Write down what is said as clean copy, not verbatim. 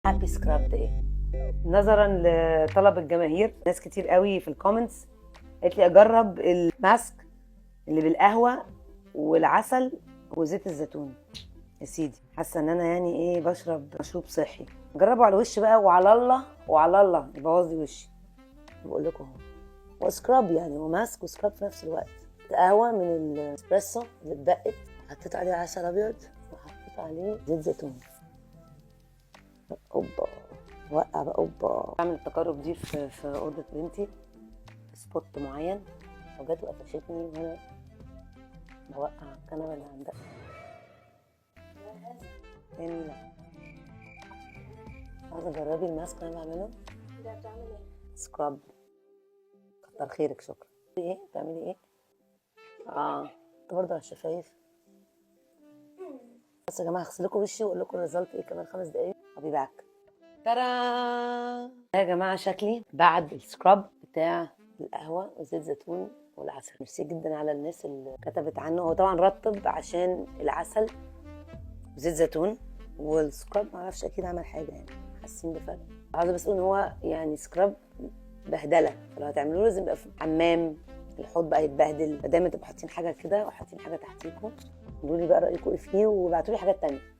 هابي سكراب داي. نظرا لطلب الجماهير، ناس كتير قوي في الكومنتس قالت لي اجرب الماسك اللي بالقهوه والعسل وزيت الزيتون. يا سيدي، حاسه ان انا يعني ايه بشرب مشروب صحي. جربوا على الوش بقى، وعلى الله وعلى الله يبوظ لي وشي. بقول لكم اهو، وسكراب يعني، وماسك وسكراب في نفس الوقت. قهوه من الاسبريسو اللي اتبقت، حطيت عليه عسل ابيض وحطيت عليه زيت زيتون. اوبا، وقع بقى. اوبا، بعمل التجارب دي في اوضه بنتي في سبوت معين، وجت وقفشتني وانا بوقع الكنبه اللي عندها. يعني لا، عايزه تجربي الماسك اللي انا بعمله ده بتعمل ايه؟ سكراب. كتر خيرك، شكرا. ايه بتعملي ايه؟ انت برضه على الشفايف. بس يا جماعه هغسل لكم وشي واقول لكم الريزلت ايه كمان 5 دقايق. I'll be back. ترى يا جماعه شكلي بعد السكراب بتاع القهوه وزيت زيتون والعسل. ميرسي جدا على الناس اللي كتبت عنه. هو طبعا رطب عشان العسل وزيت زيتون، والسكراب معرفش اكيد عمل حاجه يعني، حاسين بفرق. عاوزه بس اقول ان هو يعني سكراب بهدله، فلو هتعملوه لازم يبقى في حمام، الحوض بقى يتبهدل. دايما تبقوا حاطين حاجه كده وحاطين حاجه تحتيكم. قولوا لي بقى رايكم ايه فيه، وابعتوا لي حاجات تانيه.